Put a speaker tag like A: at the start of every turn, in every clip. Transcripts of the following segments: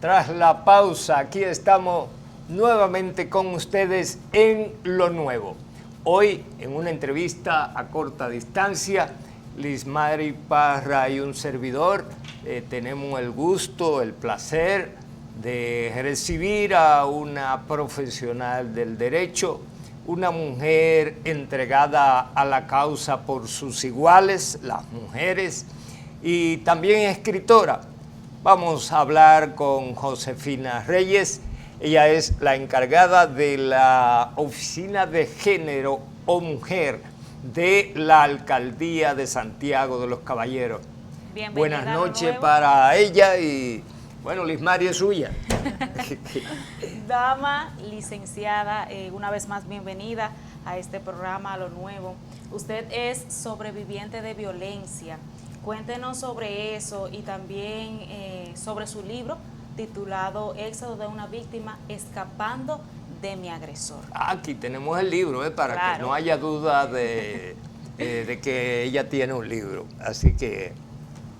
A: Tras la pausa, aquí estamos nuevamente con ustedes en Lo Nuevo. Hoy, en una entrevista a corta distancia, Lismari Parra y un servidor tenemos el gusto, el placer de recibir a una profesional del derecho, una mujer entregada a la causa por sus iguales, las mujeres, y también escritora. Vamos a hablar con Josefina Reyes. Ella es la encargada de la Oficina de Género o Mujer de la Alcaldía de Santiago de los Caballeros. Buenas noches para ella y, bueno, Lismari es suya.
B: Dama, licenciada, una vez más bienvenida a este programa, a Lo Nuevo. Usted es sobreviviente de violencia. Cuéntenos sobre eso y también sobre su libro titulado Éxodo de una víctima, escapando de mi agresor.
A: Aquí tenemos el libro, para claro, que no haya duda de que ella tiene un libro. Así que,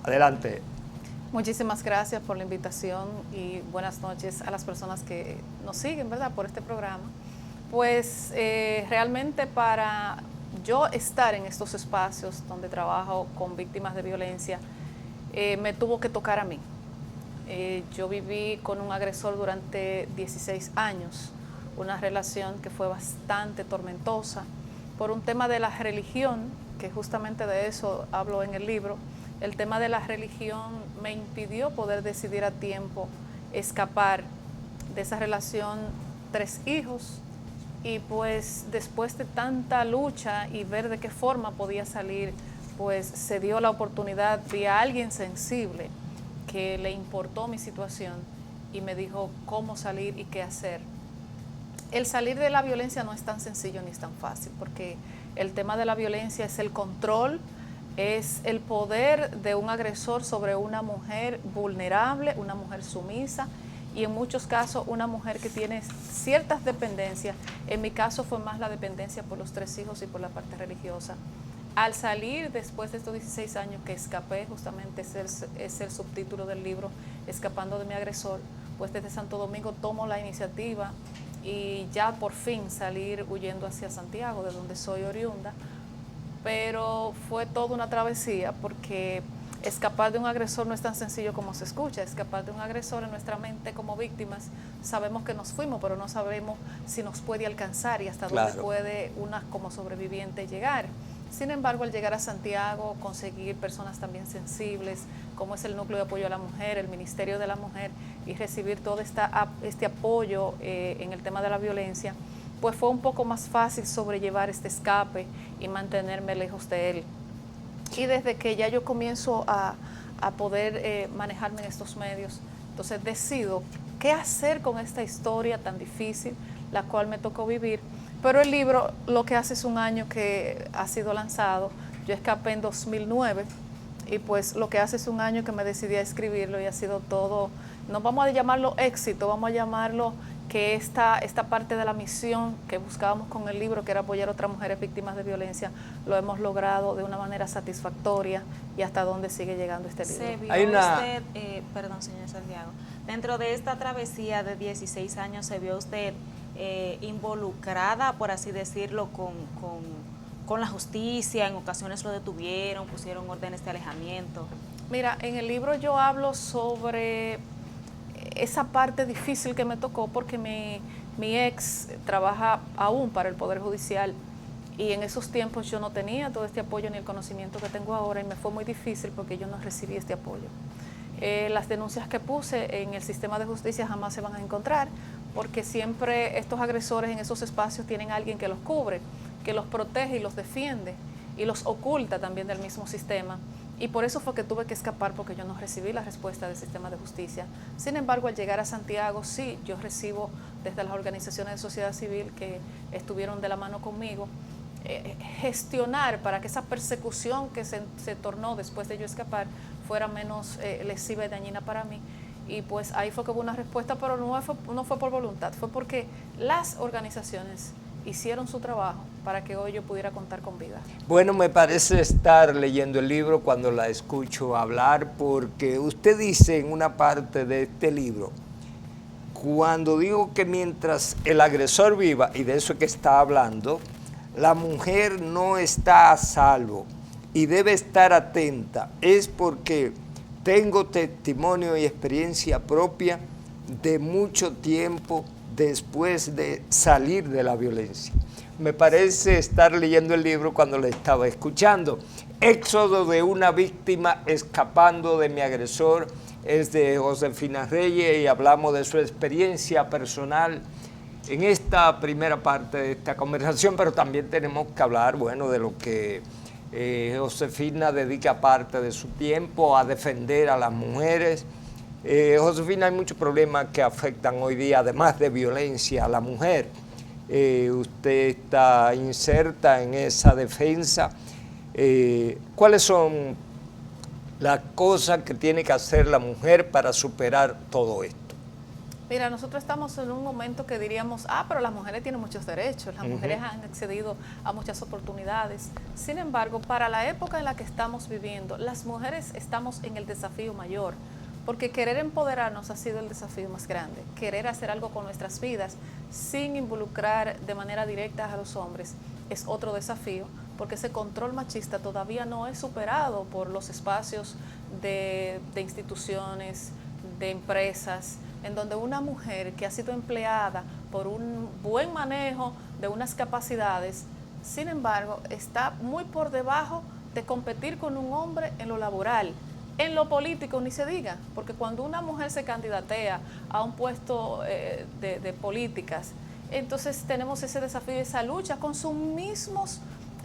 A: adelante.
C: Muchísimas gracias por la invitación y buenas noches a las personas que nos siguen, ¿verdad?, por este programa. Pues realmente para yo estar en estos espacios donde trabajo con víctimas de violencia, me tuvo que tocar a mí. Yo viví con un agresor durante 16 años, una relación que fue bastante tormentosa por un tema de la religión, que justamente de eso hablo en el libro. El tema de la religión me impidió poder decidir a tiempo escapar de esa relación, 3 hijos, y pues después de tanta lucha y ver de qué forma podía salir, pues se dio la oportunidad de a alguien sensible que le importó mi situación y me dijo cómo salir y qué hacer. El salir de la violencia no es tan sencillo ni es tan fácil, porque el tema de la violencia es el control, es el poder de un agresor sobre una mujer vulnerable, una mujer sumisa, y en muchos casos una mujer que tiene ciertas dependencias. En mi caso fue más la dependencia por los 3 hijos y por la parte religiosa. Al salir después de estos 16 años que escapé, justamente es el subtítulo del libro, Escapando de mi agresor, pues desde Santo Domingo tomo la iniciativa y ya por fin salir huyendo hacia Santiago, de donde soy oriunda. Pero fue toda una travesía, porque escapar de un agresor no es tan sencillo como se escucha. Escapar de un agresor, en nuestra mente como víctimas sabemos que nos fuimos, pero no sabemos si nos puede alcanzar y hasta dónde puede una como sobreviviente llegar. Sin embargo, al llegar a Santiago, conseguir personas también sensibles, como es el Núcleo de Apoyo a la Mujer, el Ministerio de la Mujer, y recibir todo este apoyo en el tema de la violencia, pues fue un poco más fácil sobrellevar este escape y mantenerme lejos de él. Y desde que ya yo comienzo a poder manejarme en estos medios, entonces decido qué hacer con esta historia tan difícil, la cual me tocó vivir. Pero el libro lo que hace es un año que ha sido lanzado. Yo escapé en 2009 y pues lo que hace es un año que me decidí a escribirlo y ha sido todo, no vamos a llamarlo éxito, vamos a llamarlo que esta parte de la misión que buscábamos con el libro, que era apoyar a otras mujeres víctimas de violencia, lo hemos logrado de una manera satisfactoria y hasta dónde sigue llegando este libro.
B: ¿Se vio usted, perdón, señor Santiago, dentro de esta travesía de 16 años, se vio usted involucrada, por así decirlo, con la justicia? En ocasiones lo detuvieron, pusieron órdenes de alejamiento.
C: Mira, en el libro yo hablo sobre esa parte difícil que me tocó, porque mi ex trabaja aún para el Poder Judicial y en esos tiempos yo no tenía todo este apoyo ni el conocimiento que tengo ahora, y me fue muy difícil porque yo no recibí este apoyo. Las denuncias que puse en el sistema de justicia jamás se van a encontrar, porque siempre estos agresores en esos espacios tienen a alguien que los cubre, que los protege y los defiende y los oculta también del mismo sistema. Y por eso fue que tuve que escapar, porque yo no recibí la respuesta del sistema de justicia. Sin embargo, al llegar a Santiago, sí, yo recibo desde las organizaciones de sociedad civil que estuvieron de la mano conmigo, gestionar para que esa persecución que se tornó después de yo escapar fuera menos lesiva y dañina para mí. Y pues ahí fue que hubo una respuesta, pero no fue por voluntad, fue porque las organizaciones hicieron su trabajo para que hoy yo pudiera contar con vida.
A: Bueno, me parece estar leyendo el libro cuando la escucho hablar, porque usted dice en una parte de este libro cuando digo que mientras el agresor viva, y de eso es que está hablando, la mujer no está a salvo y debe estar atenta, es porque tengo testimonio y experiencia propia de mucho tiempo después de salir de la violencia. Me parece estar leyendo el libro cuando le estaba escuchando. Éxodo de una víctima escapando de mi agresor, es de Josefina Reyes y hablamos de su experiencia personal en esta primera parte de esta conversación, pero también tenemos que hablar, bueno, de lo que Josefina dedica parte de su tiempo a defender a las mujeres. Josefina, hay muchos problemas que afectan hoy día, además de violencia, a la mujer. Usted está inserta en esa defensa. ¿Cuáles son las cosas que tiene que hacer la mujer para superar todo esto?
C: Mira, nosotros estamos en un momento que diríamos, pero las mujeres tienen muchos derechos, las mujeres han accedido a muchas oportunidades. Sin embargo, para la época en la que estamos viviendo, las mujeres estamos en el desafío mayor, porque querer empoderarnos ha sido el desafío más grande. Querer hacer algo con nuestras vidas sin involucrar de manera directa a los hombres es otro desafío, porque ese control machista todavía no es superado por los espacios de instituciones, de empresas, en donde una mujer que ha sido empleada por un buen manejo de unas capacidades, sin embargo, está muy por debajo de competir con un hombre en lo laboral. En lo político ni se diga, porque cuando una mujer se candidatea a un puesto de políticas, entonces tenemos ese desafío, esa lucha con sus mismos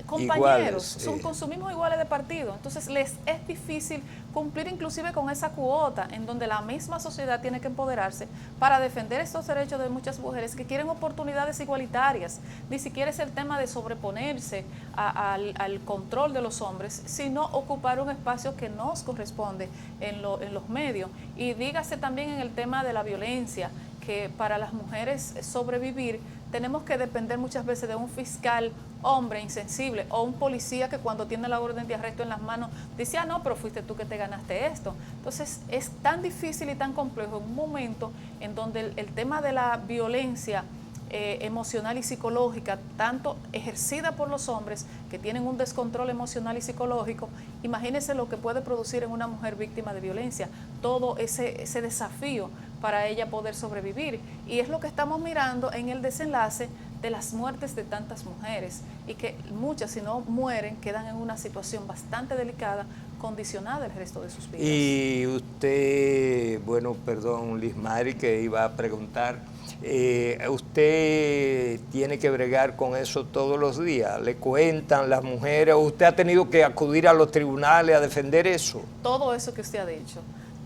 C: compañeros, con sus mismos iguales de partido. Entonces les es difícil cumplir inclusive con esa cuota en donde la misma sociedad tiene que empoderarse para defender estos derechos de muchas mujeres que quieren oportunidades igualitarias. Ni siquiera es el tema de sobreponerse al control de los hombres, sino ocupar un espacio que nos corresponde en los medios. Y dígase también en el tema de la violencia, que para las mujeres sobrevivir tenemos que depender muchas veces de un fiscal hombre insensible o un policía que cuando tiene la orden de arresto en las manos dice, no, pero fuiste tú que te ganaste esto. Entonces es tan difícil y tan complejo en un momento en donde el tema de la violencia emocional y psicológica, tanto ejercida por los hombres que tienen un descontrol emocional y psicológico, imagínense lo que puede producir en una mujer víctima de violencia, todo ese desafío para ella poder sobrevivir. Y es lo que estamos mirando en el desenlace de las muertes de tantas mujeres, y que muchas, si no mueren, quedan en una situación bastante delicada, condicionada el resto de sus vidas.
A: Y usted, bueno, perdón, Lismari, que iba a preguntar, ¿usted tiene que bregar con eso todos los días? ¿Le cuentan las mujeres? ¿Usted ha tenido que acudir a los tribunales a defender eso?
C: Todo eso que usted ha dicho.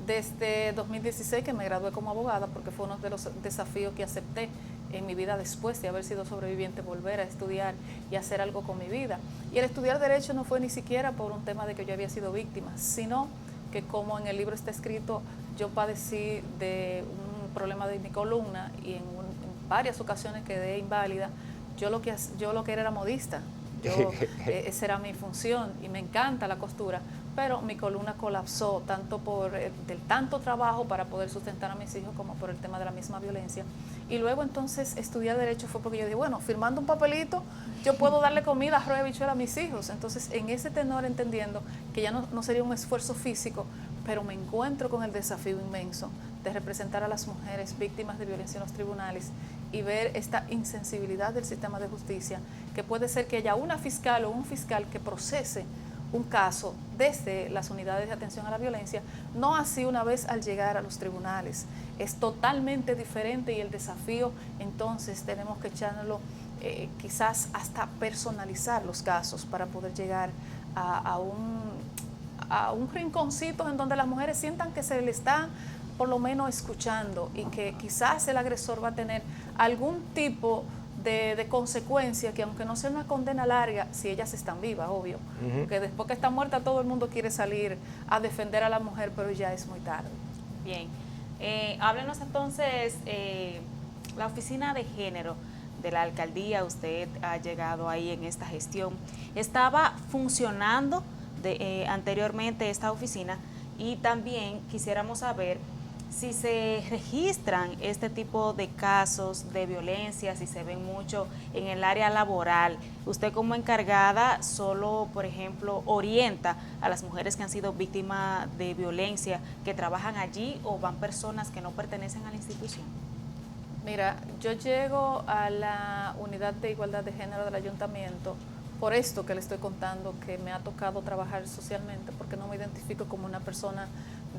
C: Desde 2016 que me gradué como abogada, porque fue uno de los desafíos que acepté en mi vida después de haber sido sobreviviente, volver a estudiar y hacer algo con mi vida. Y el estudiar Derecho no fue ni siquiera por un tema de que yo había sido víctima, sino que, como en el libro está escrito, yo padecí de un problema de mi columna y en varias ocasiones quedé inválida. Yo lo que era modista. Esa era mi función y me encanta la costura, pero mi columna colapsó tanto por del tanto trabajo para poder sustentar a mis hijos como por el tema de la misma violencia. Y luego entonces estudiar Derecho fue porque yo dije, bueno, firmando un papelito yo puedo darle comida, arroz y habichuela a mis hijos. Entonces en ese tenor, entendiendo que ya no sería un esfuerzo físico, pero me encuentro con el desafío inmenso de representar a las mujeres víctimas de violencia en los tribunales y ver esta insensibilidad del sistema de justicia, que puede ser que haya una fiscal o un fiscal que procese un caso desde las unidades de atención a la violencia, no así una vez al llegar a los tribunales. Es totalmente diferente y el desafío entonces tenemos que echarlo, quizás hasta personalizar los casos para poder llegar a un rinconcito en donde las mujeres sientan que se le está por lo menos escuchando y que quizás el agresor va a tener algún tipo de consecuencia, que aunque no sea una condena larga, si ellas están vivas, obvio, porque después que está muerta todo el mundo quiere salir a defender a la mujer, pero ya es muy tarde.
B: Bien, háblenos entonces, la oficina de género de la alcaldía, usted ha llegado ahí en esta gestión, ¿estaba funcionando anteriormente esta oficina? Y también quisiéramos saber si se registran este tipo de casos de violencia, si se ven mucho en el área laboral, usted como encargada solo, por ejemplo, orienta a las mujeres que han sido víctimas de violencia, que trabajan allí, o van personas que no pertenecen a la institución.
C: Mira, yo llego a la unidad de igualdad de género del ayuntamiento por esto que le estoy contando, que me ha tocado trabajar socialmente, porque no me identifico como una persona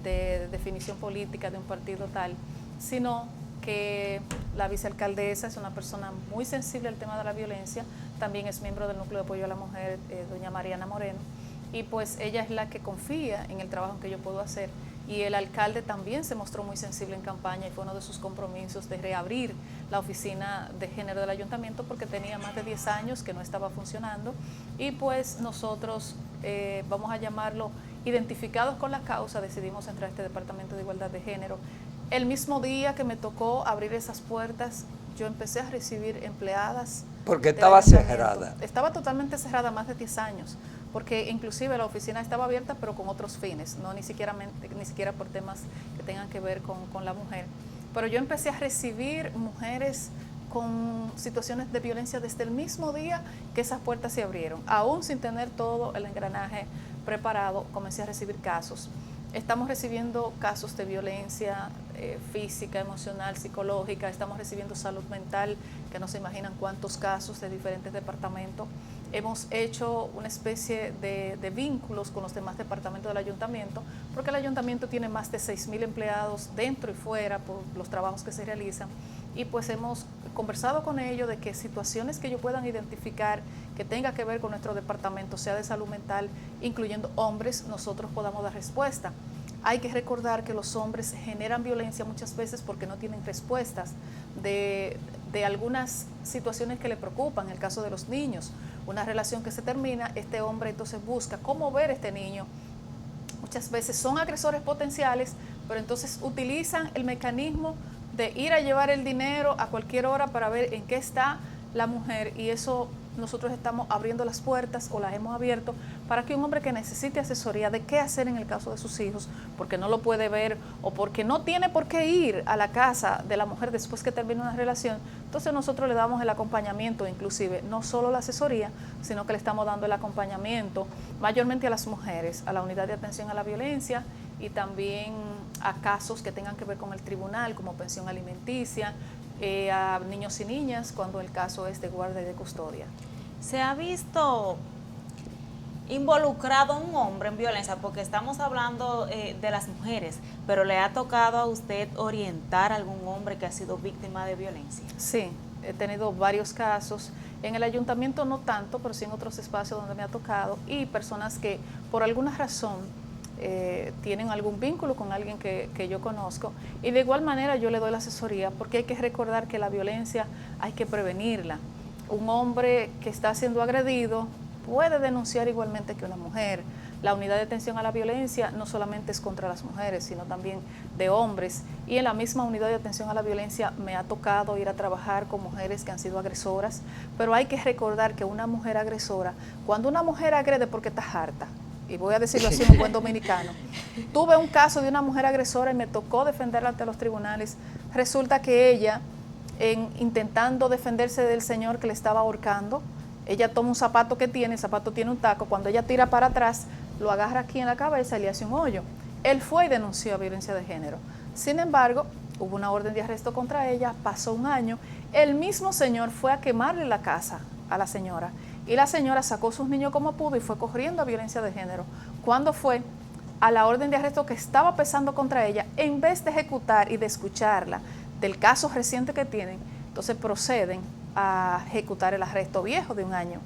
C: de definición política de un partido tal, sino que la vicealcaldesa es una persona muy sensible al tema de la violencia, también es miembro del Núcleo de Apoyo a la Mujer, doña Mariana Moreno, y pues ella es la que confía en el trabajo que yo puedo hacer. Y el alcalde también se mostró muy sensible en campaña y fue uno de sus compromisos de reabrir la oficina de género del ayuntamiento, porque tenía más de 10 años que no estaba funcionando, y pues nosotros, vamos a llamarlo, identificados con la causa, decidimos entrar a este departamento de igualdad de género. El mismo día que me tocó abrir esas puertas, yo empecé a recibir empleadas.
A: Porque estaba cerrada.
C: Estaba totalmente cerrada, más de 10 años, porque inclusive la oficina estaba abierta pero con otros fines, no ni siquiera por temas que tengan que ver con la mujer. Pero yo empecé a recibir mujeres con situaciones de violencia desde el mismo día que esas puertas se abrieron. Aún sin tener todo el engranaje preparado, comencé a recibir casos. Estamos recibiendo casos de violencia física, emocional, psicológica, estamos recibiendo salud mental, que no se imaginan cuántos casos de diferentes departamentos. Hemos hecho una especie de vínculos con los demás departamentos del ayuntamiento, porque el ayuntamiento tiene más de 6.000 empleados dentro y fuera por los trabajos que se realizan, y pues hemos conversado con ellos de que situaciones que ellos puedan identificar que tenga que ver con nuestro departamento, sea de salud mental, incluyendo hombres, nosotros podamos dar respuesta. Hay que recordar que los hombres generan violencia muchas veces porque no tienen respuestas de algunas situaciones que le preocupan. En el caso de los niños, una relación que se termina, este hombre entonces busca cómo ver a este niño. Muchas veces son agresores potenciales, pero entonces utilizan el mecanismo de ir a llevar el dinero a cualquier hora para ver en qué está la mujer, y eso nosotros estamos abriendo las puertas, o las hemos abierto, para que un hombre que necesite asesoría de qué hacer en el caso de sus hijos, porque no lo puede ver o porque no tiene por qué ir a la casa de la mujer después que termine una relación, entonces nosotros le damos el acompañamiento, inclusive no solo la asesoría, sino que le estamos dando el acompañamiento mayormente a las mujeres, a la unidad de atención a la violencia, y también a casos que tengan que ver con el tribunal, como pensión alimenticia, a niños y niñas cuando el caso es de guardia y de custodia.
B: ¿Se ha visto involucrado un hombre en violencia? Porque estamos hablando de las mujeres, pero ¿le ha tocado a usted orientar a algún hombre que ha sido víctima de violencia?
C: Sí, he tenido varios casos. En el ayuntamiento no tanto, pero sí en otros espacios donde me ha tocado, y personas que por alguna razón tienen algún vínculo con alguien que yo conozco, y de igual manera yo le doy la asesoría, porque hay que recordar que la violencia hay que prevenirla. Un hombre que está siendo agredido puede denunciar igualmente que una mujer. La unidad de atención a la violencia no solamente es contra las mujeres, sino también de hombres, y en la misma unidad de atención a la violencia me ha tocado ir a trabajar con mujeres que han sido agresoras, pero hay que recordar que una mujer agresora, cuando una mujer agrede porque está harta, y voy a decirlo así en un buen dominicano, tuve un caso de una mujer agresora y me tocó defenderla ante los tribunales. Resulta que ella, intentando defenderse del señor que le estaba ahorcando, ella toma un zapato que tiene, el zapato tiene un taco, cuando ella tira para atrás, lo agarra aquí en la cabeza y le hace un hoyo. Él fue y denunció violencia de género. Sin embargo, hubo una orden de arresto contra ella, pasó un año, el mismo señor fue a quemarle la casa a la señora, y la señora sacó sus niños como pudo y fue corriendo a violencia de género. Cuando fue a la orden de arresto que estaba pesando contra ella, en vez de ejecutar y de escucharla del caso reciente que tienen, entonces proceden a ejecutar el arresto viejo de un año.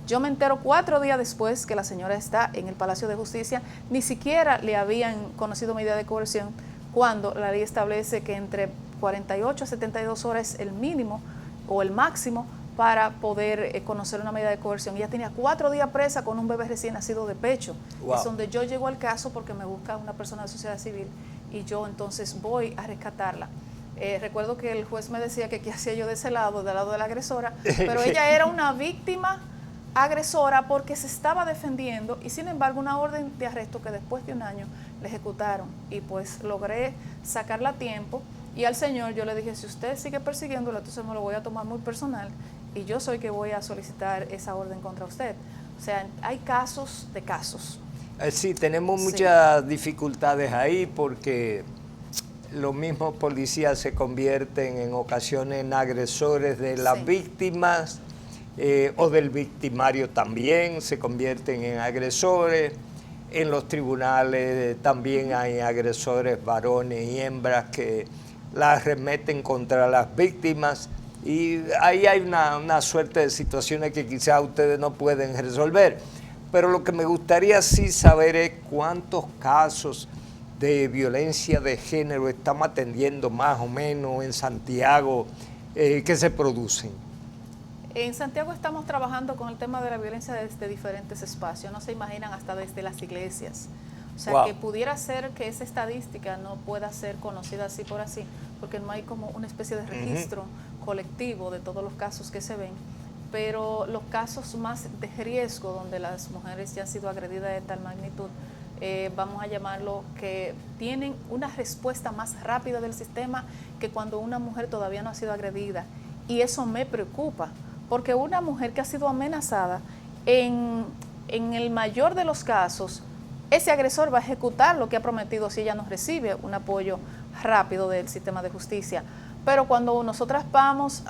C: Yo me entero 4 días después que la señora está en el Palacio de Justicia, ni siquiera le habían conocido medida de coerción, cuando la ley establece que entre 48 a 72 horas es el mínimo o el máximo para poder conocer una medida de coerción. Ella tenía 4 días presa con un bebé recién nacido de pecho. Wow. Es donde yo llego al caso porque me busca una persona de sociedad civil y yo entonces voy a rescatarla. Recuerdo que el juez me decía que qué hacía yo de ese lado, del lado de la agresora, pero ella era una víctima agresora porque se estaba defendiendo y sin embargo una orden de arresto que después de un año le ejecutaron y pues logré sacarla a tiempo y al señor yo le dije, si usted sigue persiguiéndolo, entonces me lo voy a tomar muy personal y yo soy que voy a solicitar esa orden contra usted. O sea, hay casos de casos.
A: Sí, tenemos muchas dificultades ahí porque los mismos policías se convierten en ocasiones en agresores de las víctimas o del victimario también, se convierten en agresores. En los tribunales también hay agresores varones y hembras que las remeten contra las víctimas y ahí hay una suerte de situaciones que quizás ustedes no pueden resolver. Pero lo que me gustaría sí saber es cuántos casos de violencia de género estamos atendiendo más o menos en Santiago que se producen.
C: En Santiago estamos trabajando con el tema de la violencia desde diferentes espacios, no se imaginan, hasta desde las iglesias. O sea, que pudiera ser que esa estadística no pueda ser conocida así por así, porque no hay como una especie de registro colectivo de todos los casos que se ven, pero los casos más de riesgo, donde las mujeres ya han sido agredidas de tal magnitud, vamos a llamarlo, que tienen una respuesta más rápida del sistema que cuando una mujer todavía no ha sido agredida. Y eso me preocupa, porque una mujer que ha sido amenazada, en el mayor de los casos, ese agresor va a ejecutar lo que ha prometido si ella no recibe un apoyo rápido del sistema de justicia. Pero cuando nosotras vamos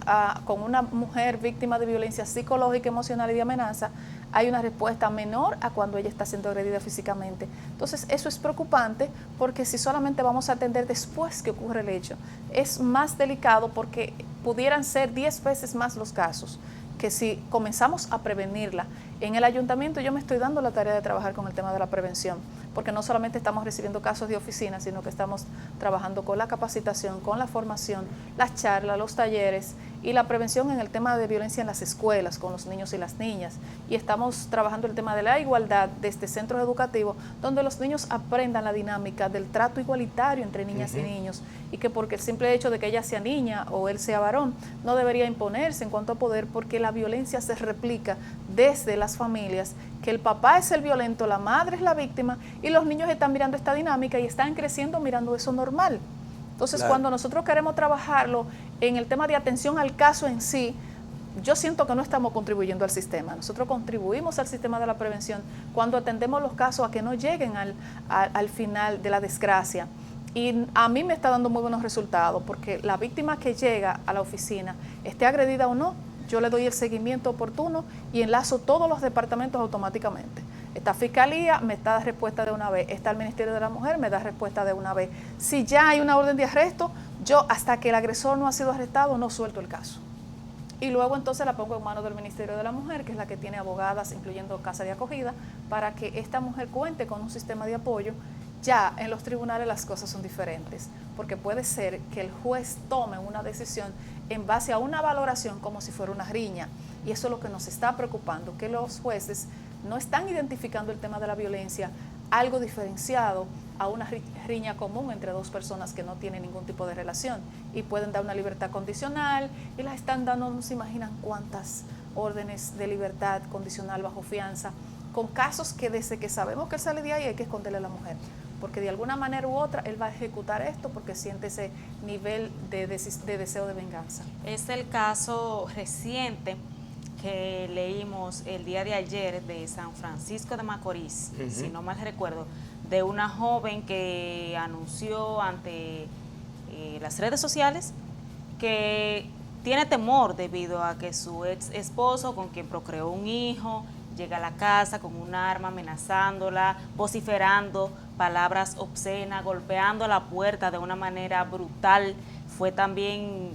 C: con una mujer víctima de violencia psicológica, emocional y de amenaza, hay una respuesta menor a cuando ella está siendo agredida físicamente. Entonces eso es preocupante porque si solamente vamos a atender después que ocurre el hecho, es más delicado porque pudieran ser 10 veces más los casos que si comenzamos a prevenirla. En el ayuntamiento yo me estoy dando la tarea de trabajar con el tema de la prevención, porque no solamente estamos recibiendo casos de oficina, sino que estamos trabajando con la capacitación, con la formación, las charlas, los talleres y la prevención en el tema de violencia en las escuelas, con los niños y las niñas. Y estamos trabajando el tema de la igualdad desde centros educativos, donde los niños aprendan la dinámica del trato igualitario entre niñas y niños, y que porque el simple hecho de que ella sea niña o él sea varón, no debería imponerse en cuanto a poder, porque la violencia se replica desde las familias, que el papá es el violento, la madre es la víctima, y los niños están mirando esta dinámica y están creciendo mirando eso normal. Entonces, cuando nosotros queremos trabajarlo en el tema de atención al caso en sí, yo siento que no estamos contribuyendo al sistema. Nosotros contribuimos al sistema de la prevención cuando atendemos los casos a que no lleguen al final de la desgracia. Y a mí me está dando muy buenos resultados, porque la víctima que llega a la oficina, esté agredida o no, yo le doy el seguimiento oportuno y enlazo todos los departamentos automáticamente. Esta Fiscalía me da respuesta de una vez, está el Ministerio de la Mujer, me da respuesta de una vez. Si ya hay una orden de arresto, yo hasta que el agresor no ha sido arrestado no suelto el caso. Y luego entonces la pongo en manos del Ministerio de la Mujer, que es la que tiene abogadas, incluyendo casa de acogida, para que esta mujer cuente con un sistema de apoyo. Ya en los tribunales las cosas son diferentes, porque puede ser que el juez tome una decisión en base a una valoración como si fuera una riña, y eso es lo que nos está preocupando, que los jueces no están identificando el tema de la violencia algo diferenciado a una riña común entre dos personas que no tienen ningún tipo de relación y pueden dar una libertad condicional y las están dando, no se imaginan cuántas órdenes de libertad condicional bajo fianza, con casos que desde que sabemos que él sale de ahí hay que esconderle a la mujer, porque de alguna manera u otra él va a ejecutar esto porque siente ese nivel de deseo de venganza.
B: Es el caso reciente que leímos el día de ayer de San Francisco de Macorís, si no mal recuerdo, de una joven que anunció ante las redes sociales que tiene temor debido a que su ex esposo, con quien procreó un hijo, llega a la casa con un arma amenazándola, vociferando palabras obscenas, golpeando la puerta de una manera brutal. Fue también,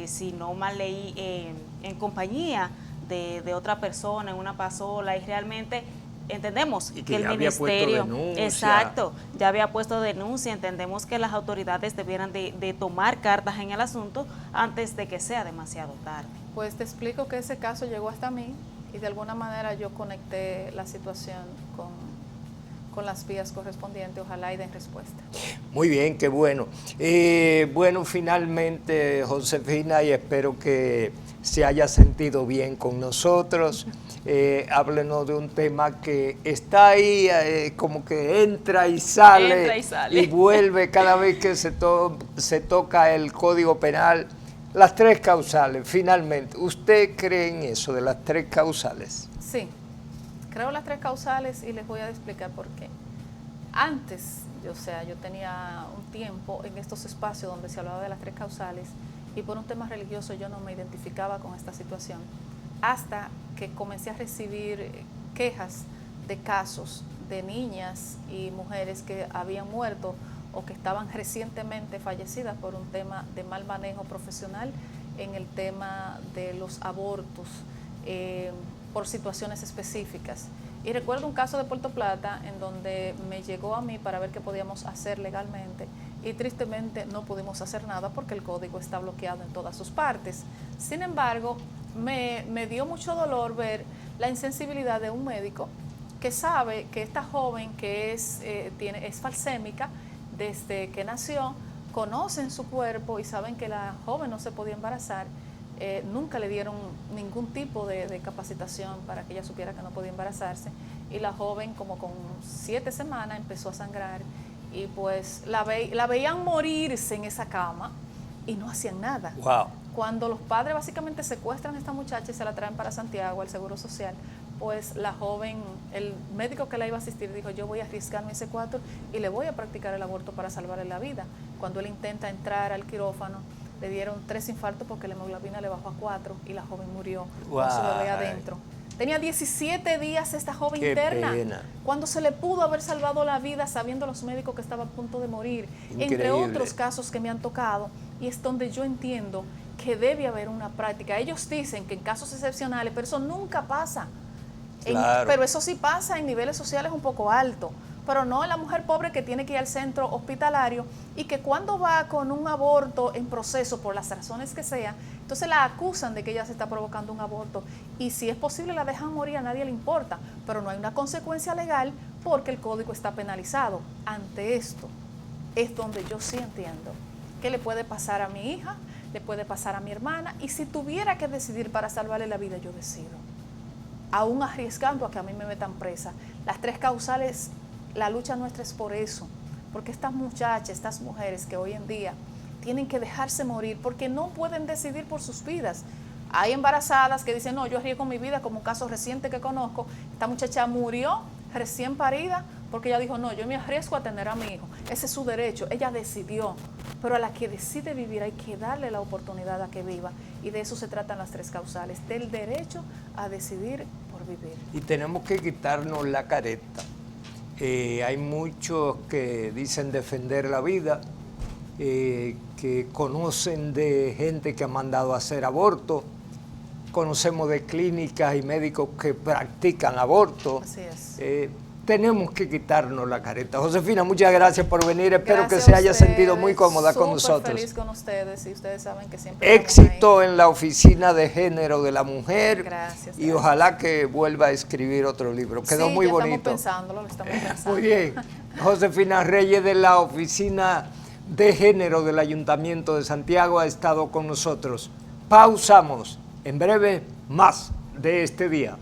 B: si no mal leí, en compañía de otra persona, en una pasola, y realmente entendemos que el ministerio, exacto, ya había puesto denuncia. Entendemos que las autoridades debieran de tomar cartas en el asunto antes de que sea demasiado tarde.
C: Pues te explico que ese caso llegó hasta mí y de alguna manera yo conecté la situación con las vías correspondientes, ojalá y den respuesta.
A: Muy bien, qué bueno. Bueno, finalmente, Josefina, y espero que se haya sentido bien con nosotros. háblenos de un tema que está ahí, como que entra y sale, y vuelve cada vez que se toca el Código Penal. Las tres causales, finalmente. ¿Usted cree en eso de las tres causales?
C: Sí, creo en las tres causales y les voy a explicar por qué. Antes, yo tenía un tiempo en estos espacios donde se hablaba de las tres causales y por un tema religioso yo no me identificaba con esta situación, hasta que comencé a recibir quejas de casos de niñas y mujeres que habían muerto o que estaban recientemente fallecidas por un tema de mal manejo profesional en el tema de los abortos, por situaciones específicas. Y recuerdo un caso de Puerto Plata en donde me llegó a mí para ver qué podíamos hacer legalmente y tristemente no pudimos hacer nada porque el código está bloqueado en todas sus partes. Sin embargo, me dio mucho dolor ver la insensibilidad de un médico que sabe que esta joven que es falsémica desde que nació, conocen su cuerpo y saben que la joven no se podía embarazar. Nunca le dieron ningún tipo de capacitación para que ella supiera que no podía embarazarse y la joven como con 7 semanas empezó a sangrar y pues la veían morirse en esa cama y no hacían nada.
A: Wow.
C: Cuando los padres básicamente secuestran a esta muchacha y se la traen para Santiago al Seguro Social, pues la joven, el médico que la iba a asistir dijo, yo voy a arriesgarme ese 4 y le voy a practicar el aborto para salvarle la vida. Cuando él intenta entrar al quirófano, le dieron 3 infartos porque la hemoglobina le bajó a 4 y la joven murió con su bebé adentro. Tenía 17 días esta joven interna. Pena. Cuando se le pudo haber salvado la vida sabiendo los médicos que estaba a punto de morir. Increíble. Entre otros casos que me han tocado, y es donde yo entiendo que debe haber una práctica. Ellos dicen que en casos excepcionales, pero eso nunca pasa.
A: Claro.
C: Pero eso sí pasa en niveles sociales un poco altos. Pero no la mujer pobre que tiene que ir al centro hospitalario y que cuando va con un aborto en proceso, por las razones que sea, entonces la acusan de que ella se está provocando un aborto y si es posible la dejan morir, a nadie le importa, pero no hay una consecuencia legal porque el código está penalizado. Ante esto es donde yo sí entiendo que le puede pasar a mi hija, le puede pasar a mi hermana y si tuviera que decidir para salvarle la vida, yo decido, aún arriesgando a que a mí me metan presa. Las tres causales. La lucha nuestra es por eso, porque estas muchachas, estas mujeres que hoy en día tienen que dejarse morir porque no pueden decidir por sus vidas. Hay embarazadas que dicen, no, yo arriesgo mi vida, como un caso reciente que conozco, esta muchacha murió recién parida porque ella dijo, no, yo me arriesgo a tener a mi hijo. Ese es su derecho, ella decidió, pero a la que decide vivir hay que darle la oportunidad a que viva y de eso se tratan las tres causales, del derecho a decidir por vivir.
A: Y tenemos que quitarnos la careta. Hay muchos que dicen defender la vida, que conocen de gente que ha mandado a hacer aborto, conocemos de clínicas y médicos que practican aborto.
C: Así es.
A: Tenemos que quitarnos la careta. Josefina, muchas gracias por venir. Espero que se haya sentido muy cómoda con nosotros.
C: Súper feliz con ustedes y ustedes saben que siempre
A: éxito en la Oficina de Género de la Mujer.
C: Gracias.
A: Y ojalá que vuelva a escribir otro libro. Quedó muy bonito.
C: Estamos pensando.
A: Muy bien. Josefina Reyes de la Oficina de Género del Ayuntamiento de Santiago ha estado con nosotros. Pausamos. En breve, más de este día.